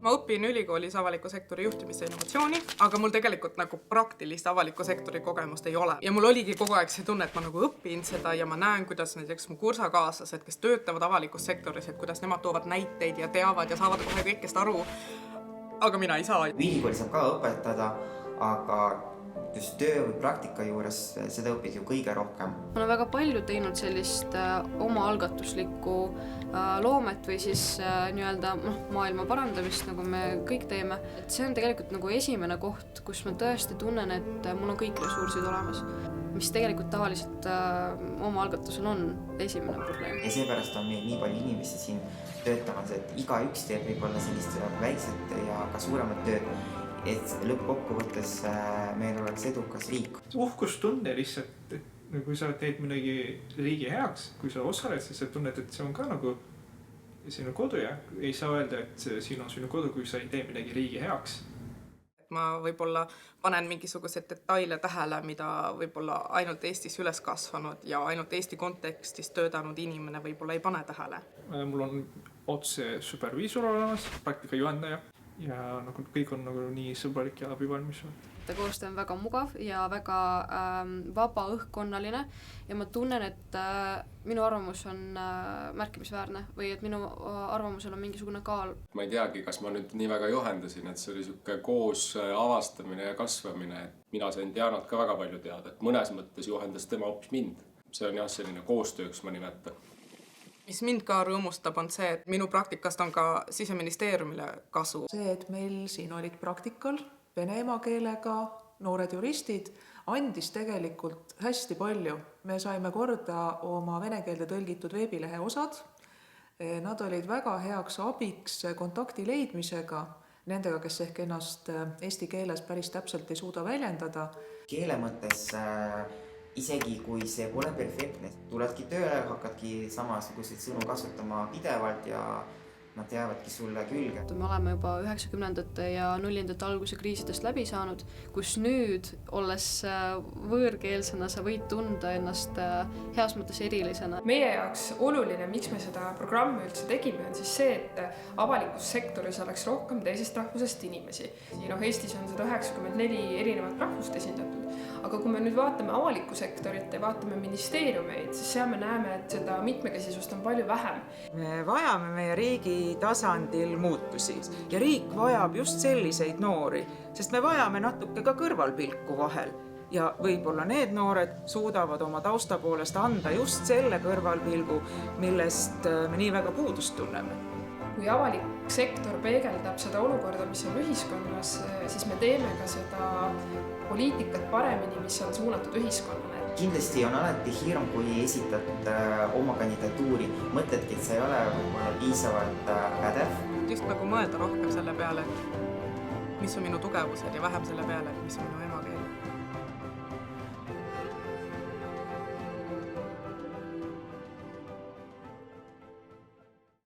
Ma õpin ülikoolis avaliku sektori juhtimise ja innovatsiooni, aga mul tegelikult nagu praktilist avaliku sektori kogemust ei ole. Ja mul oligi kogu aeg see tunne, et ma nagu õpin seda ja ma näen, kuidas näiteks mu kursakaaslased, kes töötavad avalikus sektoris, et kuidas nemad toovad näiteid ja teavad ja saavad kohe kõigest aru. Aga mina ei saa. Ülikooli saab ka õpetada, aga just töö või praktika juures seda õpid ju kõige rohkem. Ma olen väga palju teinud sellist omaalgatuslikku loomet või siis maailma parandamist, nagu me kõik teeme. Et see on tegelikult nagu esimene koht, kus ma tõesti tunnen, et mul on kõik ressursid olemas, mis tegelikult tavaliselt omaalgatusel on esimene probleem. Ja seepärast on meil nii palju inimesi siin töötamas, et igaüks teeb võib-olla sellist väikset ja ka suuremat tööd, et lõppkokkuvõttes meil oleks edukas riik. Uhkustunne lihtsalt, et kui sa teed midagi riigi heaks, kui sa osaled, siis sa tunned, et see on ka nagu sinu kodu ja ei saa öelda, et siin on sinu kodu, kui sa ei tee midagi riigi heaks. Ma võib-olla panen mingisugused detaile tähele, mida võib-olla ainult Eestis üles kasvanud ja ainult Eesti kontekstis töötanud inimene võib-olla ei pane tähele. Mul on otse superviisor olemas, praktika juhendaja. Ja nagu kõik on nagu nii sõbralik ja abivalmis. Koostöö on väga mugav ja väga vaba õhkkonnaline ja ma tunnen, et minu arvamus on märkimisväärne või et minu arvamusel on mingisugune kaal. Ma ei teagi, kas ma nüüd nii väga juhendasin, et see oli siuke koos avastamine ja kasvamine. Mina sain Dianat ka väga palju teada, et mõnes mõttes juhendas tema hoopis mind. See on jah selline koostööks ma nimetan. Mis mind ka rõõmustab on see, et minu praktikast on ka Siseministeeriumile kasu. See, et meil siin olid praktikal vene emakeelega noored juristid, andis tegelikult hästi palju. Me saime korda oma vene keelde tõlgitud veebilehe osad. Nad olid väga heaks abiks kontakti leidmisega nendega, kes ehk ennast eesti keeles päris täpselt ei suuda väljendada. Keele mõttes isegi kui see pole perfektne, tuledki tööle, hakkadki samasuguseid sõnu kasutama pidevalt ja nad jäävadki sulle külge. Me oleme juba 90ndate ja 00ndate alguse kriisidest läbi saanud, kus nüüd, olles võõrkeelsena, sa võid tunda ennast heas mõttes erilisena. Meie jaoks oluline, miks me seda programmi üldse tegime, on siis see, et avalikus sektoris oleks rohkem teisest rahvusest inimesi. Eestis on 194 erinevat rahvust esindatud. Aga kui me nüüd vaatame avalikku sektorit ja vaatame ministeeriumeid, siis seal me näeme, et seda mitmekesisust on palju vähem. Me vajame meie riigi tasandil muutusi ja riik vajab just selliseid noori, sest me vajame natuke ka kõrvalpilku vahel. Ja võib-olla need noored suudavad oma tausta poolest anda just selle kõrvalpilgu, millest me nii väga puudust tunneme. Kui avalik sektor peegeldab seda olukorda, mis on ühiskonnas, siis me teeme ka seda poliitikat paremini, mis on suunatud ühiskonnale. Kindlasti on alati hirm, kui esitad oma kandidatuuri. Mõtledki, et sa ei ole piisavalt pädev. Just nagu mõelda rohkem selle peale, mis on minu tugevused ja vähem selle peale, mis on minu emakeel.